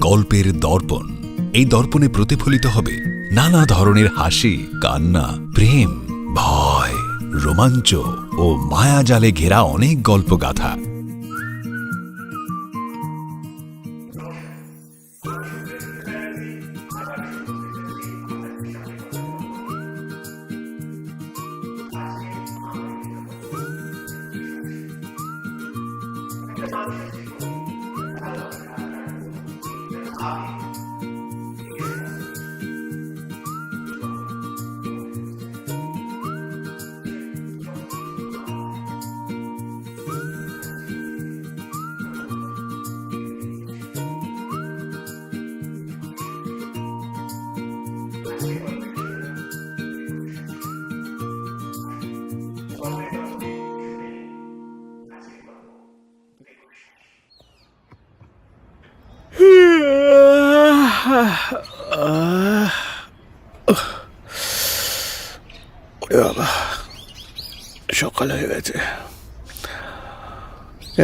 গল্পের দর্পণ। এই দর্পণে প্রতিফলিত হবে নানা ধরনের হাসি, কান্না, প্রেম, ভয়, রোমাঞ্চ ও মায়াজালে ঘেরা অনেক গল্পগাথা। বাবা, সকাল হয়ে গেছে।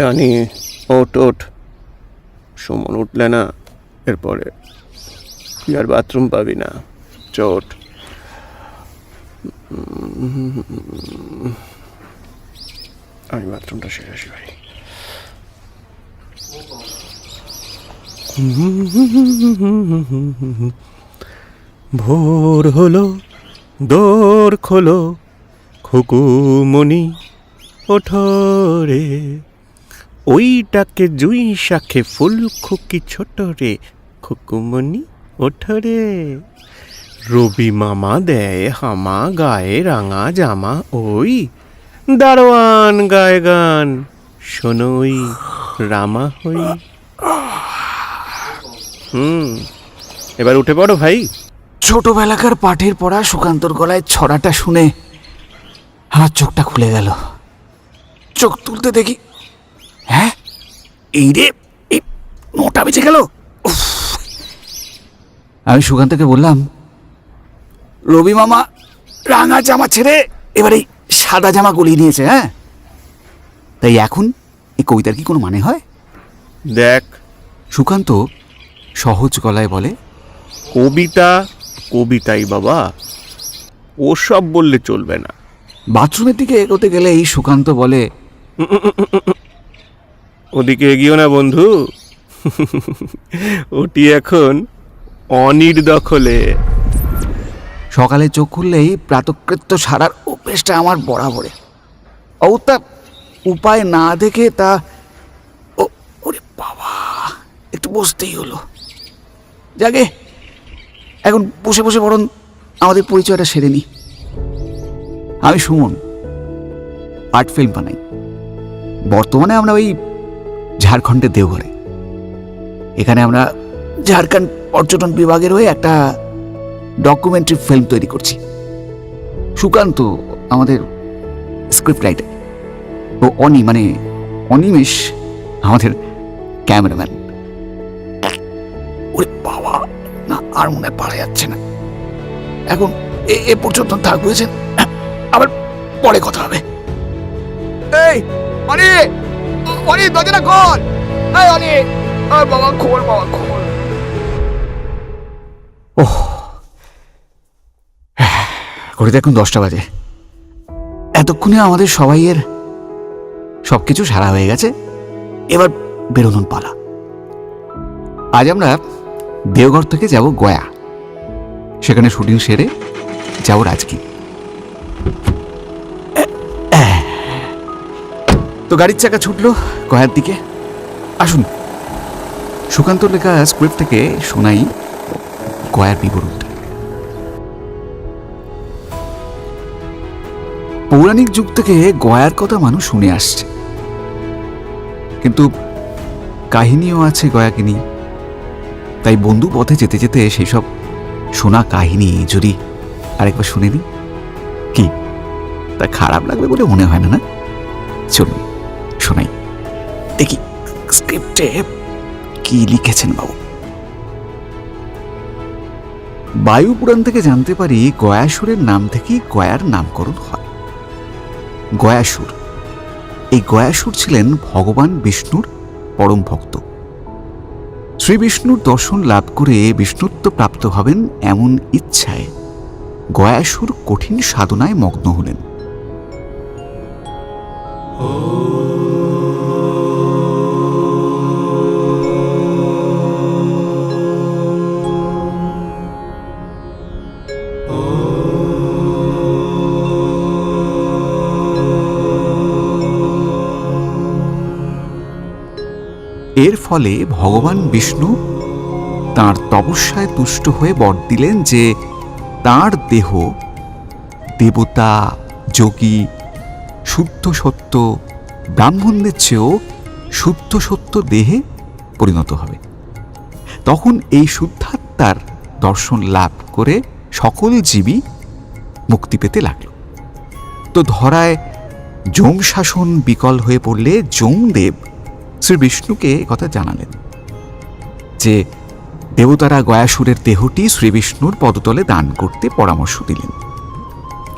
রানি, ওঠ ওঠ। সুমন উঠলে না, এরপরে তুই আর বাথরুম পাবি না। চোট। আমি বাথরুমটা সেরে আসি ভাই। ভোর হলো, দোর খোলো, খুকুমণি ওঠরে, ওইটাকে জুই শাখে ফুল খুকি ছোট রে, খুকুমণি ওঠরে। রবি মামা দেয় হামা, গায়ে রাঙা জামা, ওই দারোয়ান গায়ে গান, শোনোই রামা হই। এবার উঠে পড়ো ভাই। ছোটবেলাকার পাঠের পড়া সুকান্তর গলায় ছড়াটা শুনে আমার চোখটা খুলে গেল। চোখ তুলতে দেখি, হ্যাঁ এই রে, এই নোটা বেঁচে গেল। আমি সুকান্তকে বললাম, রবি মামা রাঙা জামা ছেড়ে এবার এই সাদা জামা গলিয়ে নিয়েছে। হ্যাঁ, তাই এখন এই কবিতার কি কোনো মানে হয়? দেখ, সুকান্ত সহজ গলায় বলে, কবিতা কবিতাই বাবা, ওসব বললে চলবে না। বাথরুমের দিকে এগোতে গেলে এই সুকান্ত বলে, ওদিকে এগিয়েও না বন্ধু, ওটি এখন অনির দখলে। সকালে চোখ খুললেই প্রাতকৃত্য সারার অভ্যেসটা আমার বরাবরে। তা উপায় না দেখে তা ওরে বাবা, একটু বসতেই হলো। যাকে এখন বসে বসে বরং আমাদের পরিচয়টা সেরে নি। আমি সুমন, আর্ট ফিল্ম বানাই। বর্তমানে আমরা ওই ঝাড়খণ্ডের দেওঘরে। এখানে আমরা ঝাড়খণ্ড পর্যটন বিভাগের হয়ে একটা ডকুমেন্টারি ফিল্ম তৈরি করছি। সুকান্ত আমাদের স্ক্রিপ্ট রাইটার, ও অনি মানে অনিমেষ আমাদের ক্যামেরাম্যান। ওরে বাবা, না আর মনে পারা যাচ্ছে না। এখন এ পর্যন্ত থাক, বুঝেছেন? আবার পরে কথা হবে। এই অনি, অনি দরজাটা খোল। এই অনি, বাবা খোল, বাবা খোল। ওহ, ঘড়িতে এখন 10টা বাজে। এতক্ষণে আমাদের সবাইয়ের সবকিছু সারা হয়ে গেছে। এবার বেরোনোর পালা। আজ আমরা দেওঘর থেকে যাব গয়া। সেখানে শুটিং সেরে যাব রাজগীর। তো গাড়ির চাকা ছুটলো গয়ার দিকে। আসুন সুকান্ত লেখা স্ক্রিপ্ট থেকে শোনাই গয়ার বিবরণটা। পৌরাণিক যুগ থেকে গয়ার কথা মানুষ শুনে আসছে, কিন্তু কাহিনীও আছে গয়াকে নিয়ে। তাই বন্ধু পথে যেতে যেতে সেই সব শোনা কাহিনী যদি আরেকবার শুনে নি, কি তা খারাপ লাগবে বলে মনে হয় না? না, চলুন শোনাই। দেখি স্ক্রিপ্টে কি লিখেছেন বাবু। বায়ু পুরাণ থেকে জানতে পারি গয়াসুরের নাম থেকেই গয়ার নামকরণ হয়। গয়াসুর, এই গয়াসুর ছিলেন ভগবান বিষ্ণুর পরম ভক্ত। শ্রী বিষ্ণুর দর্শন লাভ করে বিষ্ণুত্ব প্রাপ্ত হবেন এমন ইচ্ছায় গয়াসুর কঠিন সাধনায় মগ্ন হলেন। এর ফলে ভগবান বিষ্ণু তাঁর তপস্যায় তুষ্ট হয়ে বর দিলেন যে তাঁর দেহ দেবতা, যোগী, শুদ্ধ সত্য, ব্রাহ্মণদের চেয়েও শুদ্ধ সত্য দেহে পরিণত হবে। তখন এই শুদ্ধাত্মার দর্শন লাভ করে সকল জীবই মুক্তি পেতে লাগল। তো ধরায় যম শাসন বিকল হয়ে পড়লে যমদেব শ্রী বিষ্ণুকে কথা জানালেন যে দেবতারা গয়াসুরের দেহটি শ্রী বিষ্ণুর পদতলে দান করতে পরামর্শ দিলেন।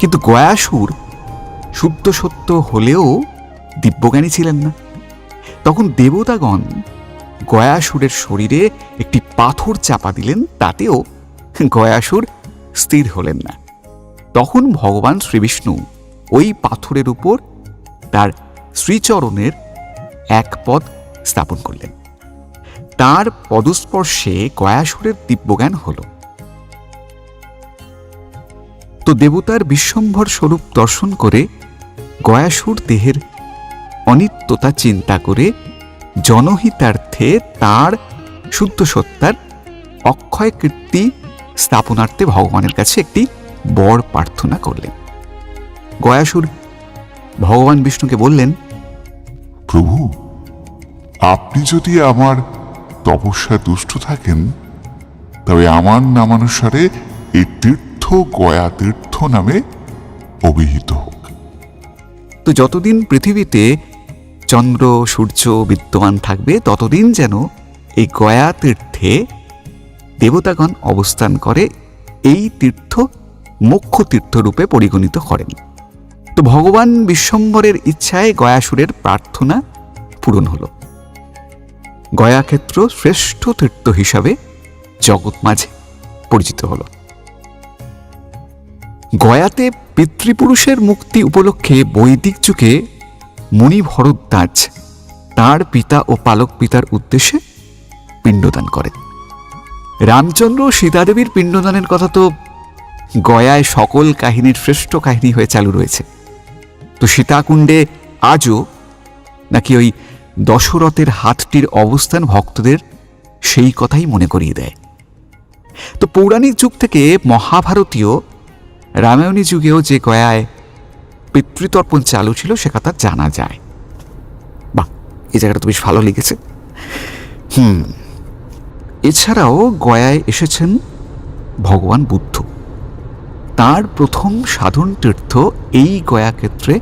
কিন্তু গয়াসুর শুদ্ধ সত্য হলেও দিব্যজ্ঞানী ছিলেন না। তখন দেবতাগণ গয়াসুরের শরীরে একটি পাথর চাপা দিলেন, তাতেও গয়াসুর স্থির হলেন না। তখন ভগবান শ্রীবিষ্ণু ওই পাথরের উপর তার শ্রীচরণের এক পদ স্থাপন করলেন। তার পদস্পর্শে গয়াসুরের দিব্যজ্ঞান হল। তো দেবতার বিশ্বম্ভর স্বরূপ দর্শন করে গয়াসুর দেহের অনিত্যতা চিন্তা করে জনহিতার্থে তার শুদ্ধ সত্তার অক্ষয় কীর্তি স্থাপনার্থে ভগবানের কাছে একটি বর প্রার্থনা করলেন। গয়াসুর ভগবান বিষ্ণুকে বললেন, প্রভু, আপনি যদি আমার তপস্যায় তুষ্ট থাকেন তবে আমার নামানুসারে এই তীর্থ গয়া তীর্থ নামে অভিহিত হোক। তো যতদিন পৃথিবীতে চন্দ্র সূর্য বিদ্যমান থাকবে ততদিন যেন এই গয়া তীর্থে দেবতাগণ অবস্থান করে, এই তীর্থ মোক্ষ তীর্থরূপে পরিগণিত করেন। তো ভগবান বিশ্বম্বরের ইচ্ছায় গয়াসুরের প্রার্থনা পূরণ হল। গয়াক্ষেত্র শ্রেষ্ঠ তীর্থ হিসাবে জগৎ মাঝে পরিচিত হল। গয়াতে পিতৃপুরুষের মুক্তি উপলক্ষে বৈদিক যুগে মুনি ভরদ্বাজ তাঁর পিতা ও পালক পিতার উদ্দেশ্যে পিণ্ডদান করেন। রামচন্দ্র সীতাদেবীর পিণ্ডদানের কথা তো গয়ায় সকল কাহিনীর শ্রেষ্ঠ কাহিনী হয়ে চালু রয়েছে। তো সীতাকুণ্ডে আজও নাকি ওই দশরথের হাতটির অবস্থান ভক্তদের সেই কথাই মনে করিয়ে দেয়। তো পৌরাণিক যুগ থেকে মহাভারতীয় রামায়ণী যুগেও যে গয়ায় পিতৃতর্পণ চালু ছিল সে কথা জানা যায়। বাহ, এই জায়গাটা তো বেশ ভালো লেগেছে। এছাড়াও গয়ায় এসেছেন ভগবান বুদ্ধ। তার প্রথম সাধন তীর্থ এই গয়াক্ষেত্রে,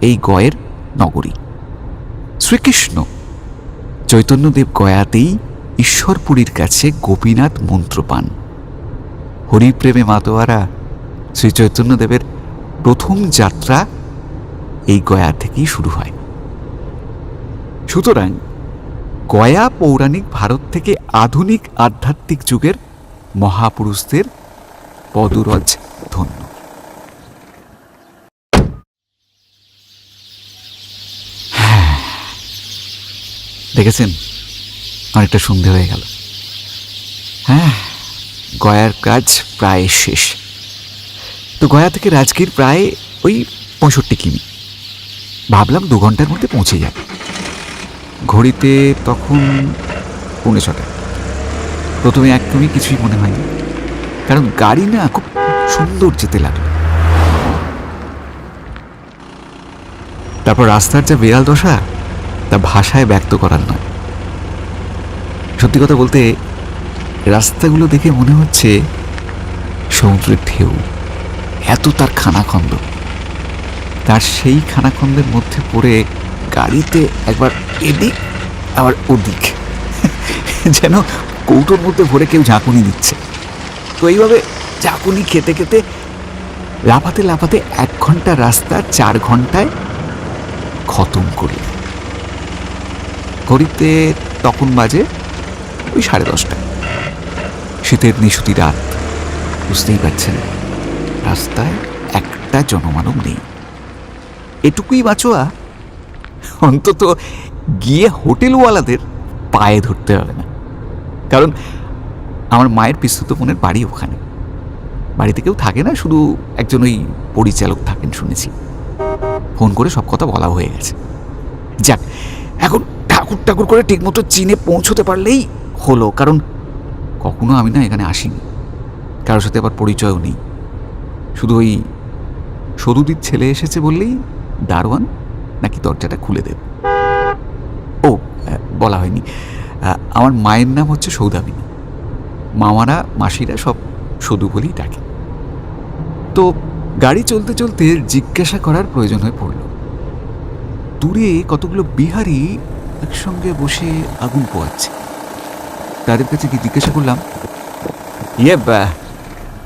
এই গয়ের নগরী। শ্রীকৃষ্ণ চৈতন্যদেব গয়াতেই ঈশ্বরপুরীর কাছে গোপীনাথ মন্ত্র পান। হরিপ্রেমে মাতোয়ারা শ্রী চৈতন্যদেবের প্রথম যাত্রা এই গয়া থেকেই শুরু হয়। সুতরাং গয়া পৌরাণিক ভারত থেকে আধুনিক আধ্যাত্মিক যুগের মহাপুরুষদের পদরজ ধন্য। দেখেছেন, অনেকটা সন্ধে হয়ে গেল। হ্যাঁ, গয়ার কাজ প্রায় শেষ। তো গয়া থেকে রাজগীর প্রায় ওই 65 কিমি। ভাবলাম 2 ঘন্টার মধ্যে পৌঁছে যাবে। ঘড়িতে তখন 6:45। প্রথমে একদমই কিছুই মনে হয়নি, কারণ গাড়ি না খুব সুন্দর যেতে লাগলো। তারপর রাস্তার যা বেড়াল দশা তা ভাষায় ব্যক্ত করার নয়। সত্যি কথা বলতে রাস্তাগুলো দেখে মনে হচ্ছে সমুদ্রের ঢেউ, এত তার খানাখন্দ। তার সেই খানাখন্দের মধ্যে পড়ে গাড়িতে একবার এদিক আবার ওদিক, যেন কৌটোর মধ্যে ভরে কেউ ঝাঁকুনি দিচ্ছে। তো এইভাবে ঝাঁকুনি খেতে খেতে লাফাতে লাফাতে 1 ঘন্টা রাস্তা 4 ঘন্টায় খতম করি। ঘড়িতে তখন বাজে ওই 10:30। শীতের নিশুতি রাত, বুঝতেই পারছেন রাস্তায় একটা জনমানব নেই। এটুকুই বাঁচোয়া, অন্তত গিয়ে হোটেলওয়ালাদের পায়ে ধরতে হবে না, কারণ আমার মায়ের পিস্তুত বোনের বাড়ি ওখানে। বাড়িতে কেউ থাকে না, শুধু একজন ওই পরিচালক থাকেন শুনেছি। ফোন করে সব কথা বলা হয়ে গেছে। যাক, এখন ঠাকুর ঠাকুর করে ঠিকমতো চীনে পৌঁছতে পারলেই হলো, কারণ কখনো আমি না এখানে আসিনি, কারোর সাথে আবার পরিচয়ও নেই। শুধু ওই সদুদির ছেলে এসেছে বললেই দারোয়ান নাকি দরজাটা খুলে দেবে। ও বলা হয়নি, আমার মায়ের নাম হচ্ছে সৌদামিনী। মামারা মাসিরা সব সদু বলেই ডাকে। তো গাড়ি চলতে চলতে জিজ্ঞাসা করার প্রয়োজন হয়ে পড়ল। দূরে কতগুলো বিহারি একসঙ্গে বসে আগুন পোয়াচ্ছে। তাদের কাছে কি জিজ্ঞাসা করলাম,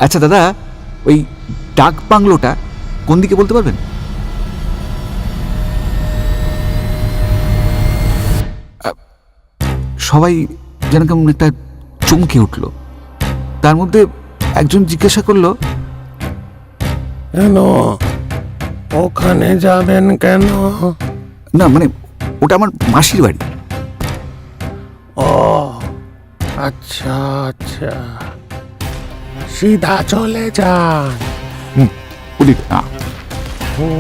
আচ্ছা দাদা, ওই ডাক বাংলোটা কোন দিকে বলতে পারবেন? সবাই যেন কেমন একটা চমকে উঠল। তার মধ্যে একজন জিজ্ঞাসা করলো, কেন ওখানে যাবেন কেন? না মানে ওটা আমার মাসির বাড়ি। ও আচ্ছা আচ্ছা, সিধা চলে যান, বলি না,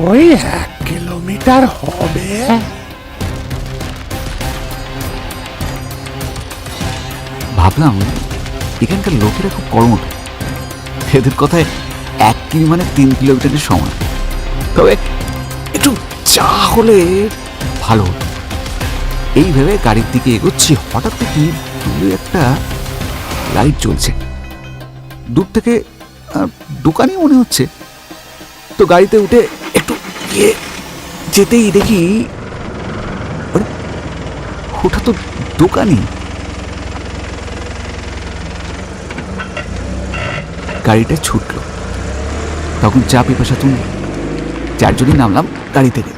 ওই 1 কিলোমিটার হবে। ভাবলাম এখানকার লোকেরা খুব কর্মঠ, এদের কথায় 1 কিমি মানে 3 কিলোমিটারের সমান। তবে একটু চা হলে ভালো হতো। এই ভেবে গাড়ির দিকে এগোচ্ছি, হঠাৎ দেখি দূরে একটা লাইট জ্বলছে। দূর থেকে দোকানই মনে হচ্ছে। তো গাড়িতে উঠে একটু যেতেই দেখি ওটা তো দোকানই। গাড়িটা ছুটল, তখন চা পিপাসা তুলল। 4 জনই নামলাম গাড়ি থেকে।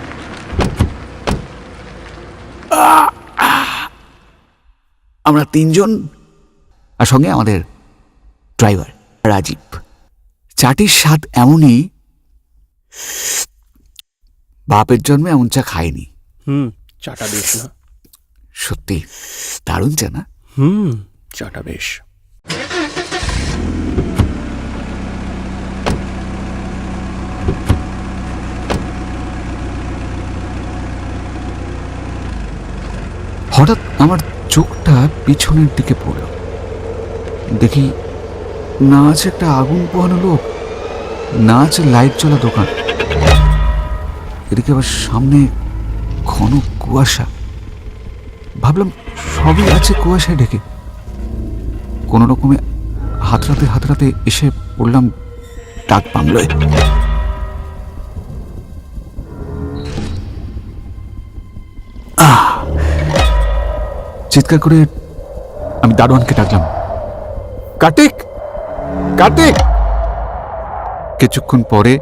আমরা 3 জন, আর সঙ্গে আমাদের ড্রাইভার রাজীব। চাটির স্বাদ এমনই, বাপের জন্মে এমন চা খায়নি। চাটা বেশ না? সত্যি দারুণ চা না? চাটা বেশ। হঠাৎ আমার চোখটা পিছনের দিকে পড়ল। দেখি না আছে একটা আগুন পোহানো লোক, না আছে লাইট জ্বলা দোকান, এদিকে আবার সামনে ঘন কুয়াশা। ভাবলাম সবই আছে কুয়াশায় ঢেকে। কোনো রকমে হাতড়াতে হাতড়াতে এসে পড়লাম ডাক বাংলোয়। চিৎকার করে আমি দারোয়ানকে ডাকলাম, কার্তিক, কার্তিক। কিছুক্ষণ পরে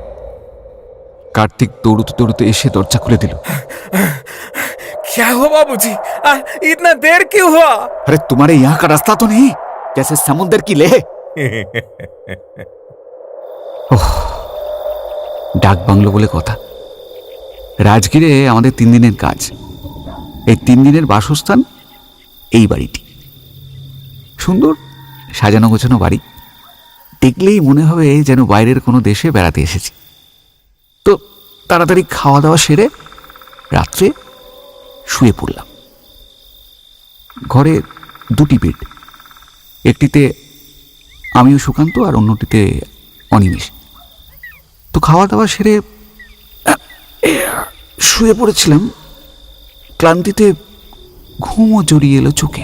কার্তিক দৌড়তে দৌড়তে এসে দরজা খুলে দিল। क्या हुआ बाबूजी? इतना देर क्यों हुआ? अरे तुम्हारे यहाँ का रास्ता तो नहीं जैसे समुद्र की लेह। ডাক বাংলো বলে কথা। রাজগীরে আমাদের 3 দিনের কাজ। এই 3 দিনের বাসস্থান এই বাড়িটি। সুন্দর সাজানো গোছানো বাড়ি, দেখলেই মনে হবে যেন বাইরের কোনো দেশে বেড়াতে এসেছি। তো তাড়াতাড়ি খাওয়া দাওয়া সেরে রাত্রে শুয়ে পড়লাম। ঘরে 2টি বেড, একটিতে আমিও সুকান্ত আর অন্যটিতে অনিমেষ। তো খাওয়া দাওয়া সেরে শুয়ে পড়েছিলাম। ক্লান্তিতে ঘুমও জড়িয়ে এলো চোখে।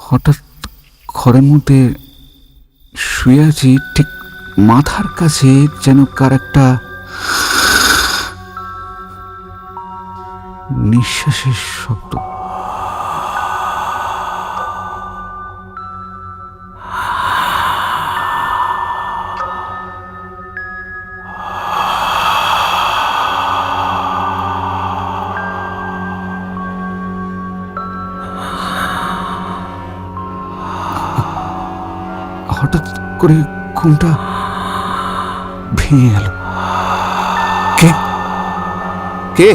হঠাৎ ঘরের মধ্যে শুয়ে আছি, ঠিক মাথার কাছে যেন কার একটা নিঃশ্বাসের শব্দ। হঠাৎ করে ঘুমটা ভেঙে গেল। কে কে?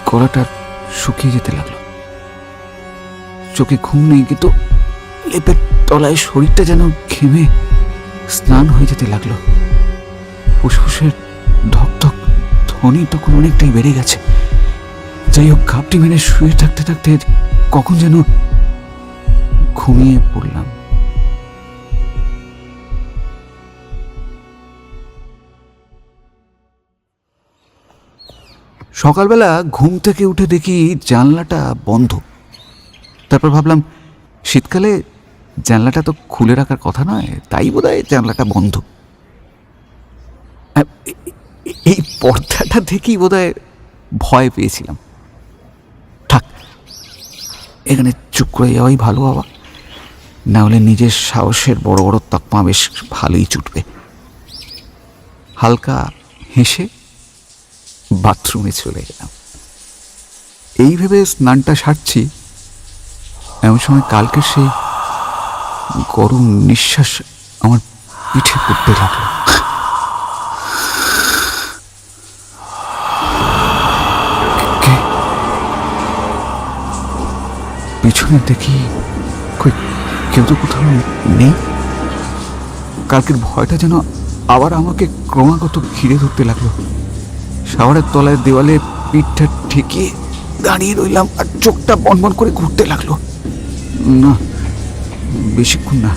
গলাটা শুকিয়ে যেতে লাগলো। চোখে ঘুম নেই, কিন্তু লেপের তলায় শরীরটা যেন ঘেমে স্নান হয়ে যেতে লাগলো। ফুসফুসের ধকধক ধ্বনি তখন অনেকটাই বেড়ে গেছে। যাই হোক, ঘাপটি মেরে শুয়ে থাকতে থাকতে কখন যেন ঘুমিয়ে পড়লাম। সকালবেলা ঘুম থেকে উঠে দেখি জানলাটা বন্ধ। তারপর ভাবলাম, শীতকালে জানলাটা তো খুলে রাখার কথা নয়, তাই বোধহয় জানলাটা বন্ধ। এই পর্দাটা দেখেই বোধহয় ভয় পেয়েছিলাম। থাক, এখানে চুপ করে যাওয়াই ভালো বাবা, না হলে নিজের সাহসের বড় বড় তকমা বেশ ভালোই ছুটবে। হালকা হেসে বাথরুমে চলে গেলাম। এই ভেবে স্নানটা সারছি, এমন সময় কালকের সেই গরম নিঃশ্বাস আমার পিঠে পড়তে লাগলো। পিছনে দেখি কেউ তো কোথাও নেই। কালকের ভয়টা যেন আবার আমাকে ক্রমাগত ঘিরে ধরতে লাগলো। শাওয়ারের তলায় দেওয়ালে পিঠটা ঠেকিয়ে দাঁড়িয়ে রইলাম, আর চোখটা বনবন করে ঘুরতে লাগলো। না, বেশিক্ষণ না,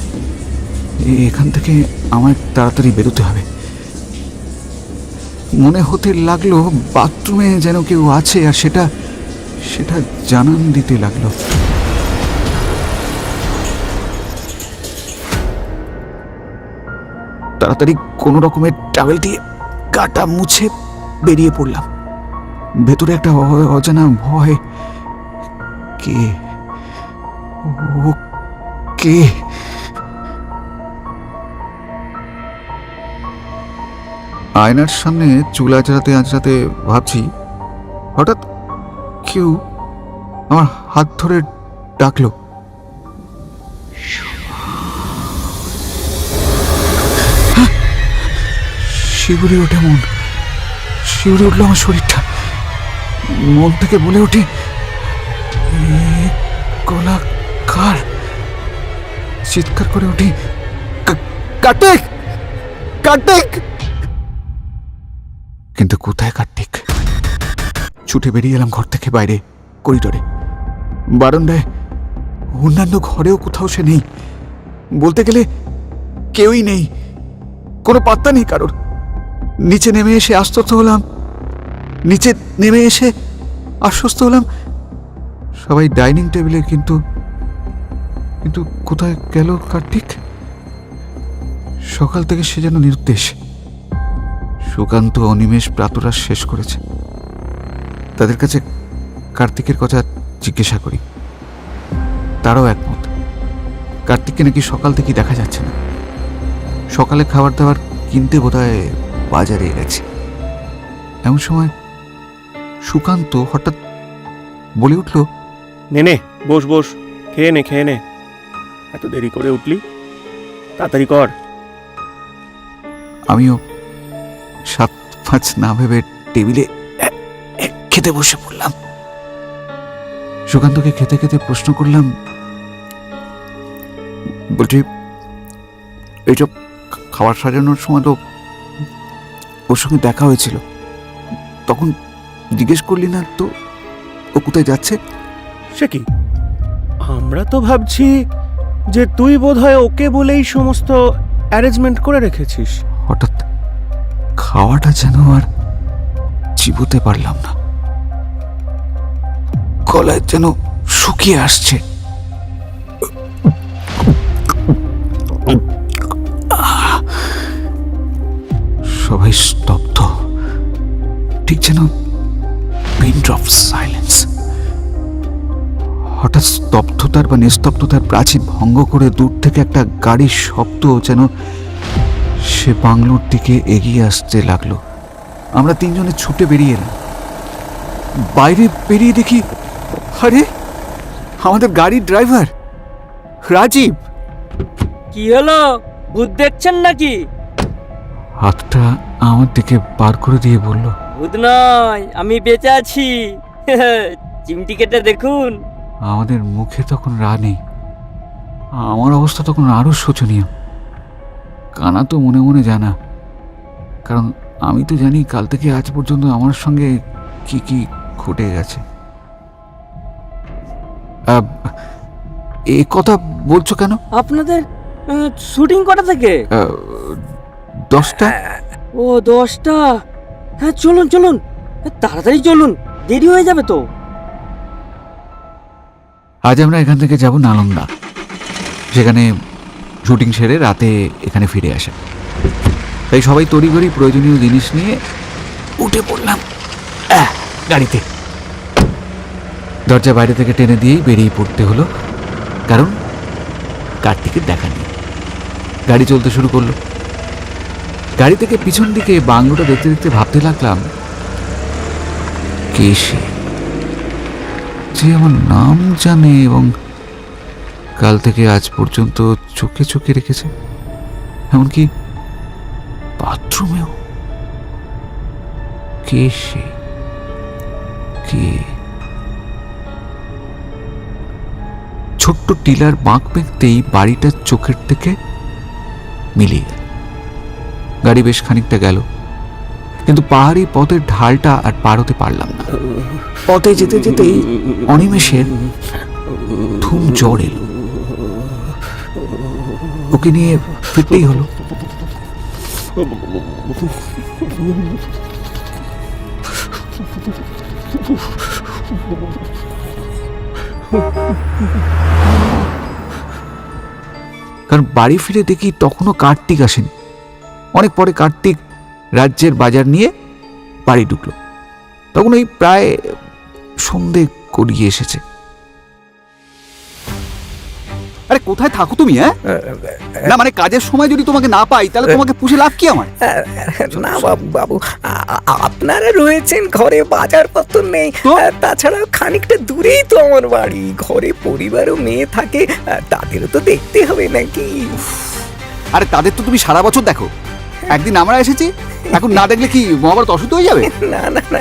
এখান থেকে আমায় তাড়াতাড়ি বেরোতে হবে। মনে হতে লাগলো বাথরুমে যেন কেউ আছে, আর সেটা জানান দিতে লাগলো। তাড়াতাড়ি কোনো রকমের টাওয়েল দিয়ে গাটা মুছে বেরিয়ে পড়লাম। ভেতরে একটা অজানা ভয়। কে ও? কে? আয়নার সামনে চুল আঁচড়াতে আঁচড়াতে ভাবছি, হঠাৎ কেউ আমার হাত ধরে ডাকলো। শিউরে ওঠে মন, শিউরে উঠলো আমার শরীরটা। মন থেকে বলে ওঠে, গলা কার? চিৎকার করে উঠি, কার্তিক, কার্তিক! কিন্তু কোথায় কার্তিক? ছুটে বেরিয়ে এলাম ঘর থেকে বাইরে, করিডোরে, বারান্দায়, অন্যান্য ঘরেও কোথাও সে নেই। বলতে গেলে কেউই নেই, কোনো পাত্তা নেই কারোর। নিচে নেমে এসে আশ্বস্ত হলাম সবাই ডাইনিং টেবিলে। কিন্তু কোথায় গেল কার্তিক? সকাল থেকে সে যেন নিরুদ্দেশ। সুকান্ত অনিমেষ প্রাতরাশ শেষ করেছে। তাদের কাছে কার্তিকের কথা জিজ্ঞাসা করি, তারাও একমত। কার্তিককে নাকি সকাল থেকেই দেখা যাচ্ছে না। সকালে খাবার দাবার কিনতে বোধহয় বাজারে গেছে। এমন সময় সুকান্ত হঠাৎ বলে উঠল, নে বস বস, খেয়ে নে। এত দেরি করে উঠলি, তাড়াতাড়ি কর। আমিও 7-5 না ভেবে টেবিলে খেতে বসে পড়লাম। সুকান্তকে খেতে খেতে প্রশ্ন করলাম, বলছি, এইসব খাবার সাজানোর সময় তো ওর সঙ্গে দেখা হয়েছিল, তখন জিজ্ঞেস করলি না তো ও কোথায় যাচ্ছে? সে কি, আমরা তো ভাবছি যে তুই বোধহয় ওকে বলেই সমস্ত অ্যারেঞ্জমেন্ট করে রেখেছিস। হঠাৎ খাওয়াটা যেন আর চিবোতে পারলাম না, গলায় যেন শুকিয়ে আসছে। সবাই স্তব্ধ, ঠিক যেন পিন ড্রপ সাইলেন্স। হঠাৎ স্তব্ধতার বা নিস্তব্ধতার প্রাচীর ভঙ্গ করে দূর থেকে একটা গাড়ির শব্দ যেন সে বাংলোর দিকে এগিয়ে আসতে লাগলো। আমরা তিনজনে ছুটে বেরিয়ে এলাম। বাইরে বেরিয়ে দেখি, আরে আমাদের গাড়ির ড্রাইভার রাজীব! কি হলো, ভূত দেখছেন নাকি? হাতটা আমার দিকে বার করে দিয়ে বলল, ভূত নয়, আমি বেঁচে আছি। চিমটি কেটে দেখুন। আমাদের মুখে তখন রা নেই। আমার অবস্থা তখন আরো শোচনীয়। কানা তো মনে মনে জানা, কারণ আমি তো জানি কাল থেকে আজ পর্যন্ত আমার সঙ্গে কি কি ঘটে গেছে। এ কথা বলছো কেন? আপনাদের শুটিং কটা থেকে? 10টা। ও 10টা। হ্যাঁ চলুন চলুন, তাড়াতাড়ি চলুন, দেরি হয়ে যাবে তো। আজ আমরা এখান থেকে যাব নালন্দা, সেখানে শুটিং সেরে রাতে এখানে ফিরে আসা। তাই সবাই তড়িঘড়ি প্রয়োজনীয় জিনিস নিয়ে উঠে পড়লাম গাড়িতে। দরজা বাইরে থেকে টেনে দিয়েই বেরিয়ে পড়তে হলো, কারণ কার্তিকের দেখা নেই। গাড়ি চলতে শুরু করলো। গাড়ি থেকে পিছন দিকে বাংলোটা দেখতে দেখতে ভাবতে লাগলাম, কে সে যে আমার নাম জানে এবং কাল থেকে আজ পর্যন্ত চোখে চোখে রেখেছে, এমনকি বাথরুমেও। কে সে? কে? ছোট্ট টিলার বাঁক বেঁকতেই বাড়িটা চোখের থেকে মিলিয়ে গেল। গাড়ি বেশ খানিকটা গেল, কিন্তু পাহাড়ি পথের ঢালটা আর পার হতে পারলাম না। পথে যেতে যেতেই অনিমেষের ধুম জ্বর এলো। ওকে নিয়ে ফিরতেই হলো। কারণ বাড়ি ফিরে দেখি তখনও কার্তিক আসেনি। অনেক পরে কার্তিক রাজ্যের বাজার নিয়ে বাড়ি ঢুকলো। তখন ওই প্রায় সন্ধে গড়িয়ে এসেছে। আরে কোথায় থাকো তুমি? হ্যাঁ, না মানে কাজের সময় যদি তোমাকে না পাই তাহলে তোমাকে পুষে লাভ কি আমার? না বাবু বাবু, আপনারা রয়েছেন ঘরে, বাজারপত্র নেই। তাছাড়া খানিকটা দূরেই তো আমার বাড়ি। ঘরে পরিবার ও মেয়ে থাকে, তাদেরও তো দেখতে হবে নাকি? আরে তাদের তো তুমি সারা বছর দেখো, একদিন আমরা এসেছি, এখন না দেখলে কি মহাভারত অসুস্থ হয়ে যাবে? না না না,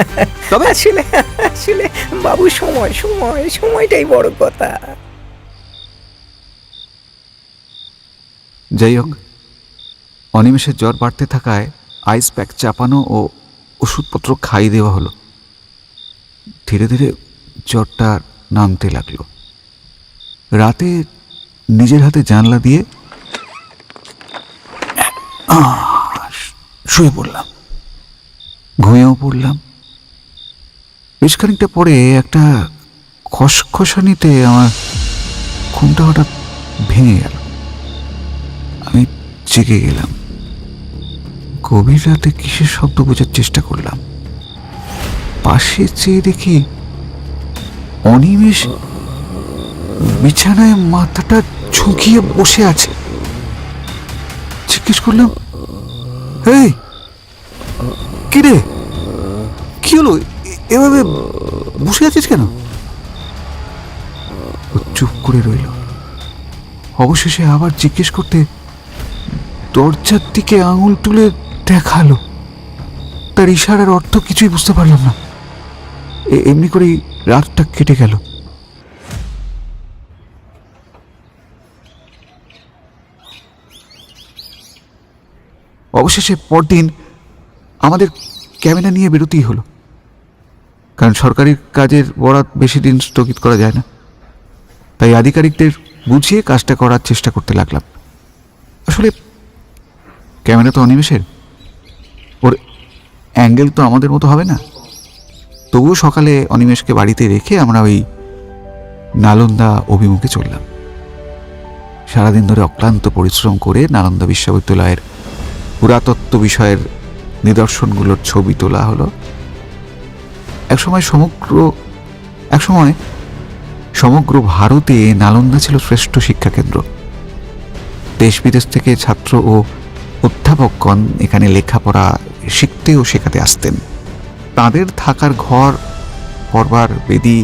তবে আসলে আসলে বাবু, সময়টাই বড় কথা। যাই হোক, অনিমেষের জ্বর বাড়তে থাকায় আইস প্যাক চাপানো ও ওষুধপত্র খাইয়ে দেওয়া হলো। ধীরে ধীরে জ্বরটা নামতে লাগলো। রাতে নিজের হাতে জানলা দিয়ে শুয়ে পড়লাম, ঘুমিয়েও পড়লাম। বেশ খানিকটা পরে একটা খসখসানিতে আমার ঘুমটা হঠাৎ ভেঙে গেল। আমি জেগে গেলাম। গভীর রাতে কিসের শব্দ বোঝার চেষ্টা করলাম। পাশে চেয়ে দেখি অনিমেষ বিছানায় মাথাটা ঝুঁকিয়ে বসে আছে। জিজ্ঞেস করলাম, এই কি রে, কি হলো, এভাবে বসে আছিস কেন? ও চুপ করে রইল। অবশেষে আবার জিজ্ঞেস করতে দরজার দিকে আঙুল তুলে দেখালো। তার ইশারার অর্থ কিছুই বুঝতে পারলাম না। এমনি করেই রাতটা কেটে গেল। অবশেষে পরদিন আমাদের ক্যামেরা নিয়ে বেরোতেই হলো, কারণ সরকারি কাজের বরাত বেশি দিন স্থগিত করা যায় না। তাই আধিকারিকদের বুঝিয়ে কাজটা করার চেষ্টা করতে লাগলাম। আসলে ক্যামেরা তো অনিমেষের, ওর অ্যাঙ্গেল তো আমাদের মতো হবে না। তবুও সকালে অনিমেষকে বাড়িতে রেখে আমরা ওই নালন্দা অভিমুখে চললাম। সারাদিন ধরে অক্লান্ত পরিশ্রম করে নালন্দা বিশ্ববিদ্যালয়ের পুরাতত্ত্ব বিষয়ের নিদর্শনগুলোর ছবি তোলা হলো। একসময় সমগ্র ভারতে নালন্দা ছিল শ্রেষ্ঠ শিক্ষাকেন্দ্র। দেশ বিদেশ থেকে ছাত্র ও অধ্যাপকগণ এখানে লেখাপড়া শিখতে ও শেখাতে আসতেন। তাদের থাকার ঘর, পড়বার বেদি,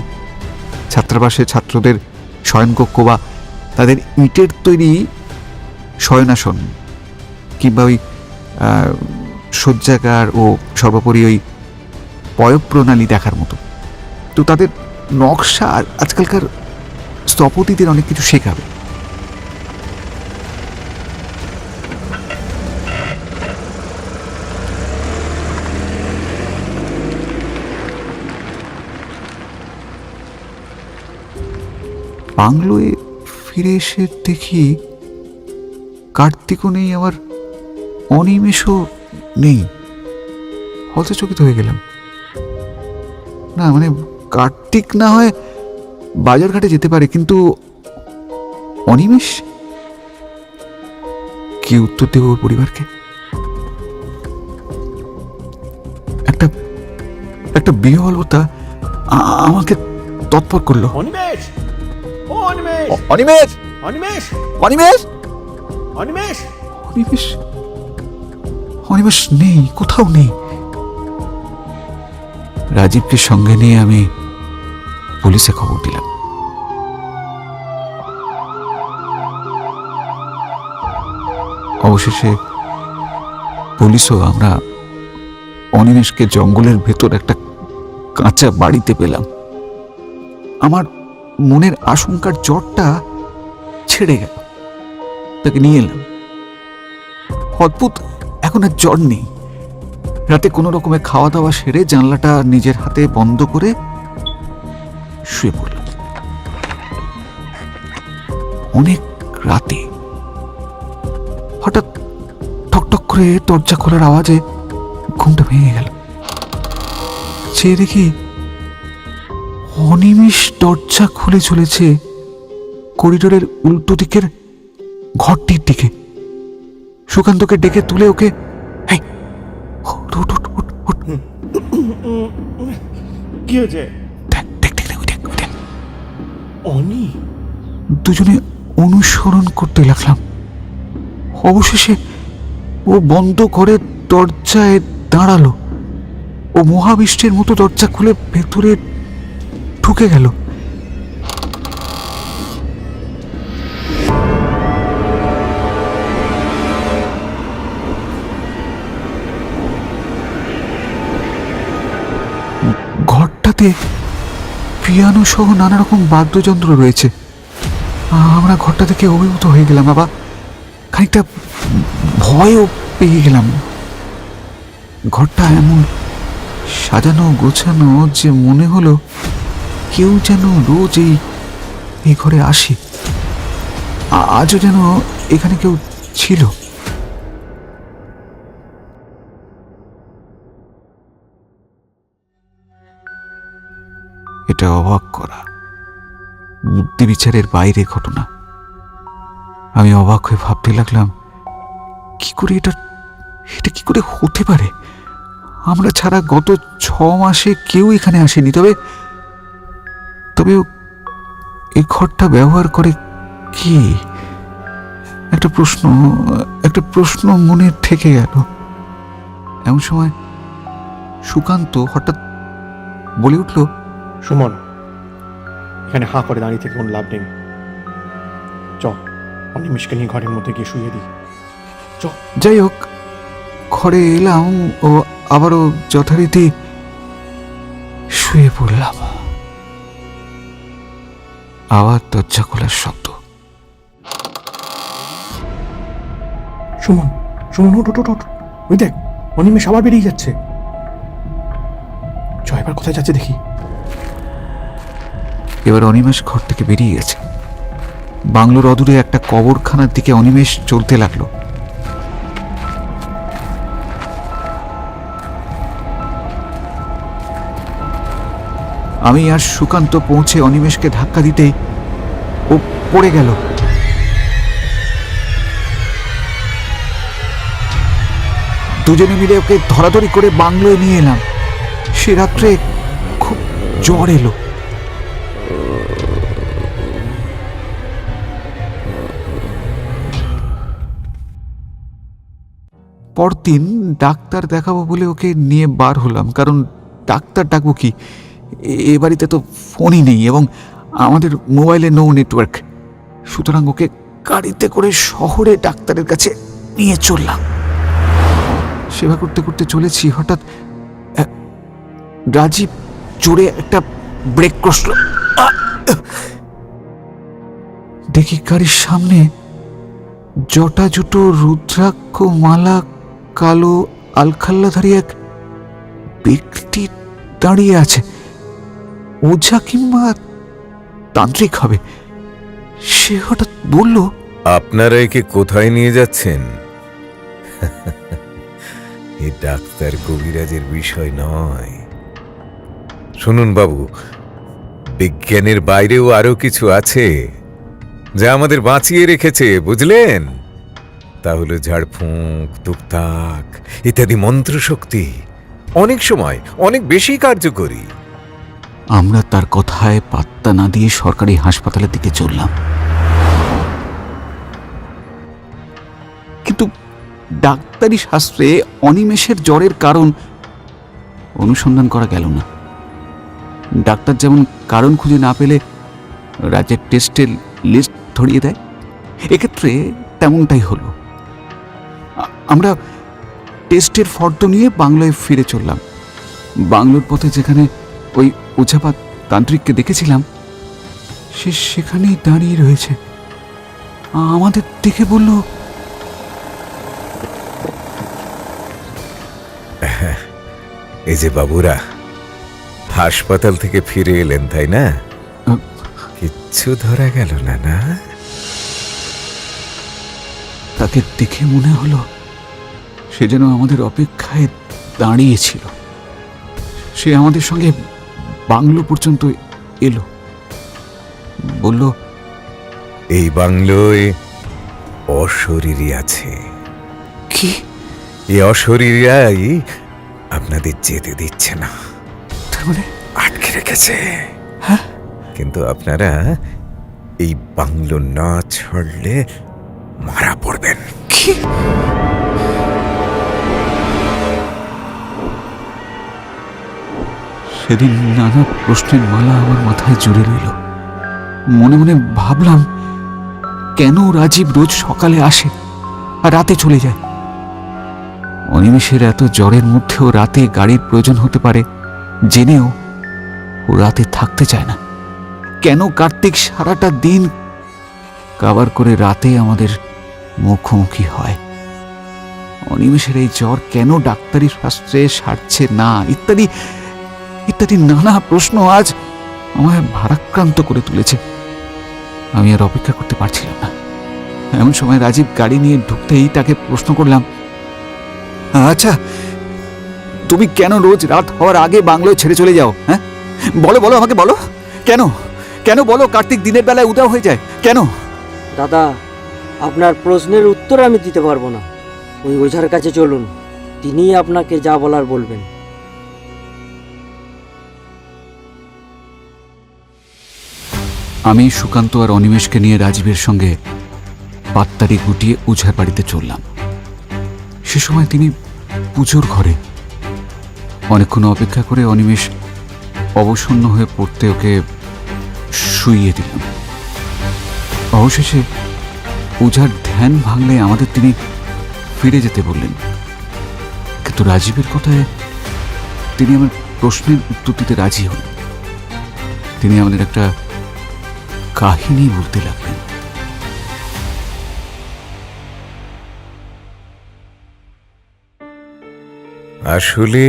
ছাত্রাবাসে ছাত্রদের শয়নকক্ষ বা তাদের ইটের তৈরি শয়নাসন কিংবা ওই শয্যাগার ও সর্বোপরি ওই পয়ঃপ্রণালী দেখার মতো। তো তাদের নকশা আজকালকার স্থপতিদের অনেক কিছু শেখাবে। বাংলোয় ফিরে এসে দেখি কার্তিকও নেই, আমার অনিমেষও নেই। হতচকিত হয়ে গেলাম। না মানে কার্তিক না হয় বাজারঘাটে যেতে পারে, কিন্তু অনিমেষ কি উত্তর দেব ওর পরিবারকে? একটা একটা বিহ্বলতা আমাকে তৎপর করলো। অনিমেষ, ও অনিমেষ, অনিমেষ, অনিমেষ, অনিমেষ, অনিমেষ। অনিমেষ, অনিমেষ নেই, কোথাও নেই। রাজীবকে সঙ্গে নিয়ে আমি পুলিশে খবর দিলাম। অবশেষে পুলিশও আমরা অনিমেষকে জঙ্গলের ভেতর একটা কাঁচা বাড়িতে পেলাম। আমার মনের আশঙ্কার জ্বরটা ছেড়ে গেল, তাকে নিয়ে এলাম। অদ্ভুত, এখন আর জ্বর নেই। রাতে কোনো রকমে খাওয়া দাওয়া সেরে জানলাটা নিজের হাতে বন্ধ করে শুয়ে পড়লাম। অনেক রাতে হঠাৎ ঠকঠক করে দরজা খোলার আওয়াজে ঘুমটা ভেঙে গেল। চেয়ে দেখি অনিমেষ দরজা খুলে চলেছে করিডোরের উল্টো দিকের ঘরটির দিকে। সুকান্তকে ডেকে তুলে ওকে, এই, ওঠ, ওঠ, ওঠ, ওঠ, ওঠ। কি হয়েছে? দেখ, দেখ, দেখ, দেখ, ওই দেখ, ওই দেখ। অনি। দুজনে অনুসরণ করতে লাগলাম। অবশেষে ও বন্ধ করে দরজায় দাঁড়ালো। ও মহাবিষ্টের মতো দরজা খুলে ভেতরে ঢুকে গেল। ঘরটাতে পিয়ানো সহ নানা রকম বাদ্যযন্ত্র রয়েছে। আমরা ঘরটা থেকে অভিভূত হয়ে গেলাম, বাবা। খানিকটা ভয়ও পেয়ে গেলাম। ঘরটা এমন সাজানো গোছানো যে মনে হলো কেউ যেন রোজ এই ঘরে আসে। আজও যেন এখানে কেউ ছিল। এটা অবাক করা, বুদ্ধি বিচারের বাইরে ঘটনা। আমি অবাক হয়ে ভাবতে লাগলাম, কি করে এটা কি করে হতে পারে? আমরা ছাড়া গত 6 মাসে কেউ এখানে আসেনি। তবে এই ঘরটা ব্যবহার করে কি? একটা প্রশ্ন মনে থেকে গেল। এমন সময় সুকান্ত হঠাৎ বলে উঠল, সুমন, এখানে হাঁ করে দাঁড়িয়ে থেকে কোনো লাভ নেই। চ, অনিমেষকে নিয়ে ঘরের মধ্যে গিয়ে শুয়ে দিই। চ। যাই হোক, ঘরে এলাম ও আবারও যথারীতি শুয়ে পড়লাম। আবার দরজা খোলার শব্দ। সুমন, সুমন, ওঠ, ওঠ, ওঠ। ওই দেখ, অনিমেষ আবার বেরিয়ে যাচ্ছে। চ, এবার কোথায় যাচ্ছে দেখি। এবার অনিমেষ ঘর থেকে বেরিয়ে গেছে। বাংলোর অদূরে একটা কবরখানার দিকে অনিমেষ চলতে লাগলো। আমি আর সুকান্ত পৌঁছে অনিমেষকে ধাক্কা দিতেই ও পড়ে গেল। দুজনে মিলে ওকে ধরাধরি করে বাংলোয় নিয়ে এলাম। সে রাত্রে খুব জ্বর এলো। পরদিন ডাক্তার দেখাবো বলে ওকে নিয়ে বার হলাম, কারণ ডাক্তার ডাকবো কি, এ বাড়িতে তো ফোনই নেই এবং আমাদের মোবাইলে নো নেটওয়ার্ক। সুতরাং ওকে গাড়িতে করে শহরে ডাক্তারের কাছে নিয়ে চললাম। সেবা করতে করতে চলেছি, হঠাৎ রাজীব জোরে একটা ব্রেক কষল। দেখি গাড়ির সামনে জটা জুটো রুদ্রাক্ষ মালা কালো আলখাল্লাধারী এক ব্যক্তি দাঁড়িয়ে আছে। ওঝা কিংবা তান্ত্রিক হবে। সে হঠাৎ বলল, আপনারা একে কোথায় নিয়ে যাচ্ছেন? এ ডাক্তার কবিরাজের বিষয় নয়। শুনুন বাবু, বিজ্ঞানের বাইরেও আরো কিছু আছে যা আমাদের বাঁচিয়ে রেখেছে, বুঝলেন? তা হলো ঝাড়ফুঁক, তুকতাক ইত্যাদি মন্ত্রশক্তি, অনেক সময় অনেক বেশি কার্যকরী। আমরা তার কথায় পাত্তা না দিয়ে সরকারি হাসপাতালের দিকে চললাম। কিন্তু ডাক্তারি শাস্ত্রে অনিমেষের জ্বরের কারণ অনুসন্ধান করা গেল না। ডাক্তার যেমন কারণ খুঁজে না পেলে রাজ্যের টেস্টের লিস্ট ধরিয়ে দেয়, এক্ষেত্রে তেমনটাই হলো। আমরা টেস্টের ফর্দ নিয়ে বাংলায় ফিরে চললাম। বাংলোর পথে যেখানে ওই ওঝাপাত তান্ত্রিককে দেখেছিলাম, সে সেখানেই দাঁড়িয়ে রয়েছে। আমাদের দেখে বলল, এই যে বাবুরা হাসপাতাল থেকে ফিরে এলেন, তাই না? কিচ্ছু ধরা গেল না, না? তাকে দেখে মনে হলো সে যেন আমাদের অপেক্ষায় দাঁড়িয়েছিল। সে আমাদের সঙ্গে বাংলো পর্যন্ত এলো, বলল, এই বাংলোয় অশরীরী আছে। কি? এই অশরীরীরাই আপনাদের যেতে দিচ্ছে না, তার মানে আটকে রেখেছে। হ্যাঁ? কিন্তু আপনারা এই বাংলো না ছাড়লে মারা পড়বেন। কি? সেদিন নানা প্রশ্নের মালা আমার মাথায় জুড়ে রইল। মনে মনে ভাবলাম, কেন রাজীব রোজ সকালে আসে আর রাতে চলে যায়? অনিমেষের এত জ্বরের মধ্যেও রাতে গাড়ির প্রয়োজন হতে পারে জেনেও ও রাতে থাকতে চায় না। কেন কার্তিক সারাটা দিন কাবার করে রাতে আমাদের মুখোমুখি হয়? অনিমেষের এই জ্বর কেন ডাক্তারি শাস্ত্রে সারছে না, ইত্যাদি ইত্যাদি নানা প্রশ্ন আজ আমায় ভারাক্রান্ত করে তুলেছে। আমি আর অপেক্ষা করতে পারছিলাম না। এমন সময় রাজীব গাড়ি নিয়ে ঢুকতেই তাকে প্রশ্ন করলাম, আচ্ছা, তুমি কেন রোজ রাত হওয়ার আগে বাংলোয় ছেড়ে চলে যাও? হ্যাঁ, বলো বলো, আমাকে বলো। কেন কেন বলো? কার্তিক দিনের বেলায় উধাও হয়ে যায় কেন? দাদা, আপনার প্রশ্নের উত্তর আমি দিতে পারবো না। ওই ওঝার কাছে চলুন, তিনিই আপনাকে যা বলার বলবেন। আমি সুকান্ত আর অনিমেষকে নিয়ে রাজীবের সঙ্গে পাত্তারি গুটিয়ে ওঝার বাড়িতে চললাম। সে সময় তিনি পুজোর ঘরে। অনেকক্ষণ অপেক্ষা করে অনিমেষ অবসন্ন হয়ে পড়তে ওকে শুইয়ে দিলাম। অবশেষে ওঝার ধ্যান ভাঙলে আমাদের তিনি ফিরে যেতে বললেন। কিন্তু রাজীবের কথায় তিনি আমার প্রশ্নের উত্তর দিতে রাজি হন। তিনি আমাদের একটা কাহিনী বলতে লাগলেন। আসলে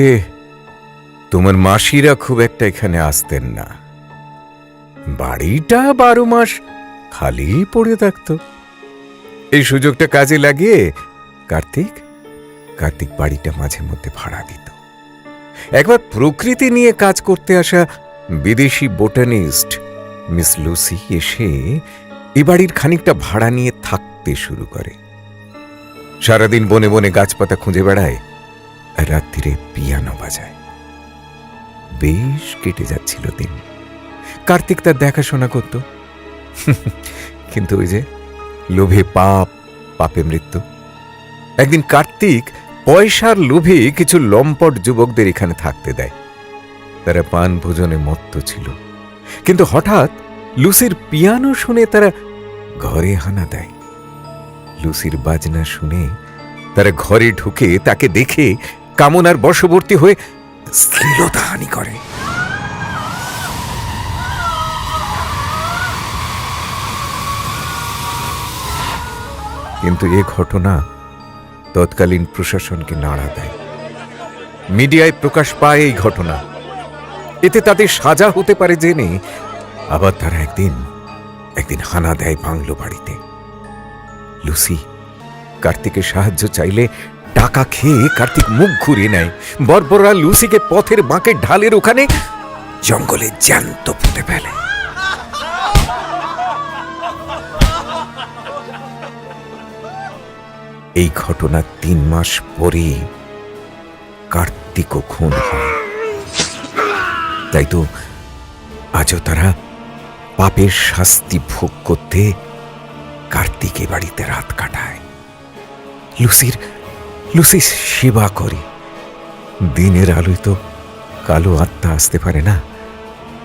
তোমার মাসিরা খুব একটা এখানে আসতেন না। বাড়িটা 12 মাস খালি পড়ে থাকতো। এই সুযোগটা কাজে লাগিয়ে কার্তিক বাড়িটা মাঝে মধ্যে ভাড়া দিত। একবার প্রকৃতি নিয়ে কাজ করতে আসা বিদেশি বোটানিস্ট মিস লুসি এসে এ বাড়ির খানিকটা ভাড়া নিয়ে থাকতে শুরু করে। সারাদিন বনে বনে গাছপাতা খুঁজে বেড়ায়, রাত্রিরে পিয়ানো বাজায়। বেশ কেটে যাচ্ছিল দিন। কার্তিক তার দেখাশোনা করত। কিন্তু ওই যে লোভে পাপে মৃত্যু। একদিন কার্তিক পয়সার লোভে কিছু লম্পট যুবকদের এখানে থাকতে দেয়। তারা পান ভোজনে মত্ত ছিল। কিন্তু হঠাৎ লুসির পিয়ানো শুনে তারা ঘরে হানা দেয়। লুসির বাজনা শুনে তারা ঘরে ঢুকে তাকে দেখে কামনার বশবর্তী হয়ে শ্লীলতাহানি করে। কিন্তু এ ঘটনা তৎকালীন প্রশাসনকে নাড়া দেয়। মিডিয়ায় প্রকাশ পায় এই ঘটনা। এতে তাদের সাজা হতে পারে জেনে আবার তারা একদিন হানা দেয় বাংলো বাড়িতে। লুসি কার্তিকের সাহায্য চাইলে টাকা খেয়ে কার্তিক মুখ ঘুরিয়ে নেয়। বর্বররা লুসিকে পথের বাঁকের ঢালের ওখানে জঙ্গলে জ্যান্ত পুঁতে ফেলে। এই ঘটনা 3 মাস পরে কার্তিকও খুন হয়। তাই তো আজও তারা পাপের শাস্তি ভোগ করতে কার্তিকে বাড়িতে রাত কাটায়। লুসির সেবা করে। দিনের আলোয় তো কালো আত্মা আসতে পারে না,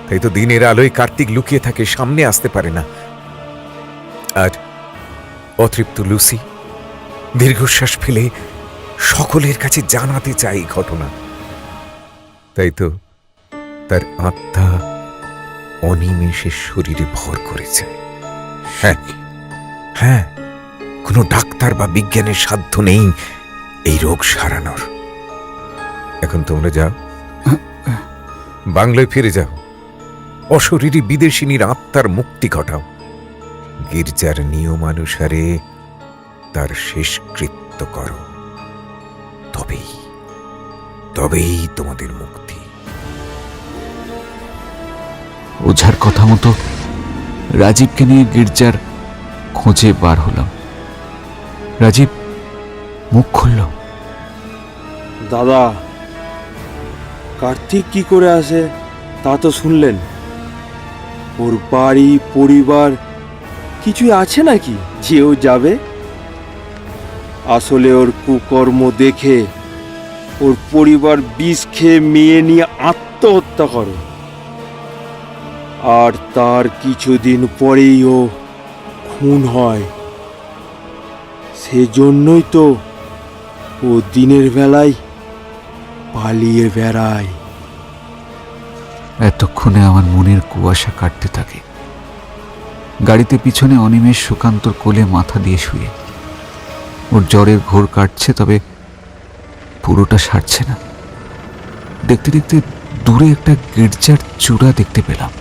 তাই তো দিনের আলোয় কার্তিক লুকিয়ে থাকে, সামনে আসতে পারে না। আর অতৃপ্ত লুসি দীর্ঘশ্বাস ফেলে সকলের কাছে জানাতে চায় এই ঘটনা। তাই তো তার আত্মা অনিমেষে শরীরে ভর করেছে। হ্যাঁ, কোনো ডাক্তার বা বিজ্ঞানের সাধ্য নেই এই রোগ সারানোর। এখন তোমরা যাও, বাংলায় ফিরে যাও, অশরীরী বিদেশিনীর আত্মার মুক্তি ঘটাও। গির্জার নিয়মানুসারে তার শেষকৃত্য করো, তবেই তোমাদের মুক্তি। ওঝার কথা মতো রাজীবকে নিয়ে গির্জার খোঁজে বার হলাম। রাজীব মুখ খুলল। দাদা, কার্তিক কি করে আসে তা তো শুনলেন। ওর বাড়ি পরিবার কিছুই আছে নাকি যে ও যাবে? আসলে ওর কুকর্ম দেখে ওর পরিবার বিষ খেয়ে মেয়ে নিয়ে আত্মহত্যা করে, আর তার কিছুদিন পরেই ও খুন হয়। সেজন্যই তো ও দিনের বেলায় পালিয়ে বেড়ায়। এতক্ষণে আমার মনের কুয়াশা কাটতে থাকে। গাড়িতে পিছনে অনিমেষ সুকান্তর কোলে মাথা দিয়ে শুয়ে। ওর জ্বরের ঘোর কাটছে, তবে পুরোটা সারছে না। দেখতে দেখতে দূরে একটা গির্জার চূড়া দেখতে পেলাম।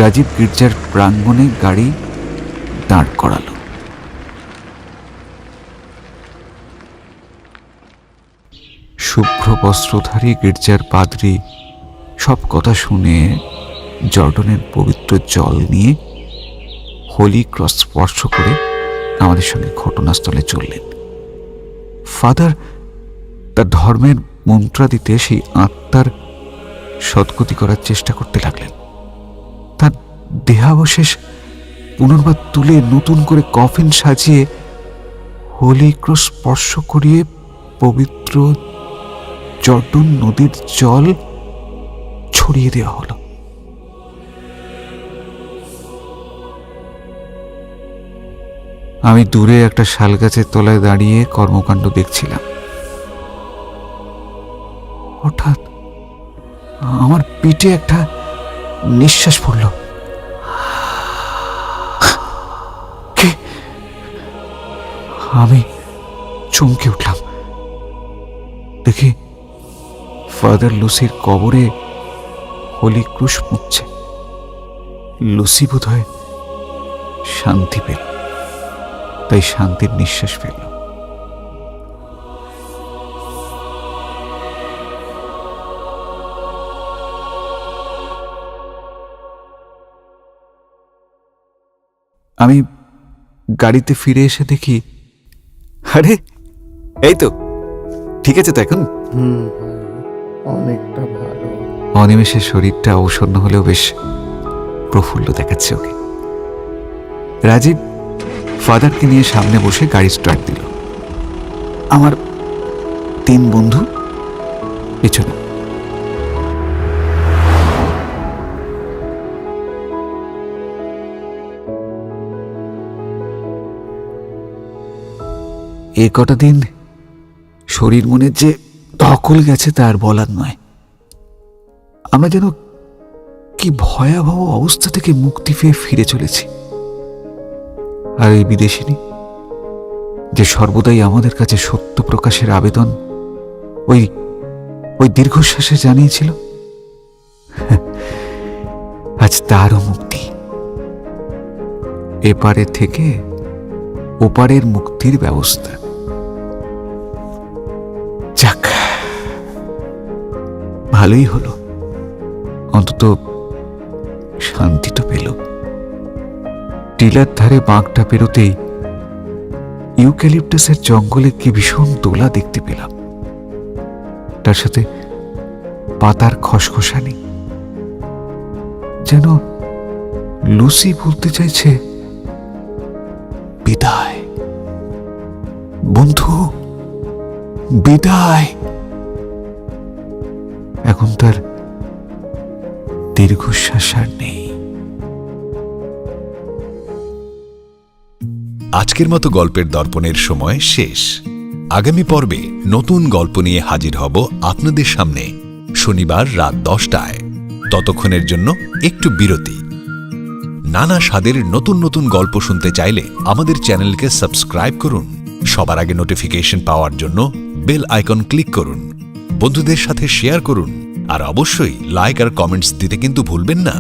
রাজীব গির্জার প্রাঙ্গণে গাড়ি দাঁড় করালো। শুভ্র বস্ত্রধারী গির্জার পাদ্রী সব কথা শুনে জর্ডনের পবিত্র জল নিয়ে হোলি ক্রস স্পর্শ করে আমাদের সঙ্গে ঘটনাস্থলে চললেন। ফাদার তার ধর্মের মন্ত্রাদিতে সেই আত্মার সদ্গতি করার চেষ্টা করতে লাগলেন। তার দেহাবশেষ পুনর্বার তুলে নতুন করে কফিন সাজিয়ে হোলি ক্রস স্পর্শ করিয়ে পবিত্র জর্ডন নদীর জল ছড়িয়ে দেওয়া হলো। আমি দূরে একটা শালগাছের তলায় দাঁড়িয়ে কর্মকাণ্ড দেখছিলাম। হঠাৎ আমার পিঠে একটা নিঃশ্বাস পড়ল। আমি চমকে উঠলাম। দেখি ফাদার লুসির কবরে হোলি ক্রুশ মুছছে। লুসি বোধহয় শান্তি পেল, তাই শান্তির নিঃশ্বাস ফেলল। আমি গাড়িতে ফিরে এসে দেখি, আরে এই তো ঠিক আছে তো এখন। অনেকটা ভালো। অনিমেষের শরীরটা অবসন্ন হলেও বেশ প্রফুল্ল দেখাচ্ছে ওকে। রাজীব ফাদারকে নিয়ে সামনে বসে গাড়ি স্টার্ট দিল। আমার 3 বন্ধু পেছনে। এ কটা দিন শরীর মনের যে ধকল গেছে তা আর বলার নয়। আমরা যেন কি ভয়াবহ অবস্থা থেকে মুক্তি পেয়ে ফিরে চলেছি। আর এই বিদেশিনী যে সর্বদাই আমাদের কাছে সত্য প্রকাশের আবেদন ওই ওই দীর্ঘশ্বাসে জানিয়েছিল, আজ তারও মুক্তি। এপারে থেকে ওপারের মুক্তির ব্যবস্থা। যাক, ভালোই হলো, অন্তত শান্তি তো পেল। টিলার ধারে বাঁকটা পেরোতেই ইউক্যালিপটাসের জঙ্গলে কি ভীষণ দোলা দেখতে পেলাম। তার সাথে পাতার খসখসানি, যেন লুসি বলতে চাইছে বিদায় বন্ধু, বিদায়। এখন তার দীর্ঘশ্বাস আর নেই। আজকের মতো গল্পের দর্পণের সময় শেষ। আগামী পর্বে নতুন গল্প নিয়ে হাজির হব আপনাদের সামনে শনিবার রাত 10টায়। ততক্ষণের জন্য একটু বিরতি। নানা স্বাদের নতুন নতুন গল্প শুনতে চাইলে আমাদের চ্যানেলকে সাবস্ক্রাইব করুন। সবার আগে নোটিফিকেশন পাওয়ার জন্য বেল আইকন ক্লিক করুন। বন্ধুদের সাথে শেয়ার করুন, আর অবশ্যই লাইক আর কমেন্টস দিতে কিন্তু ভুলবেন না।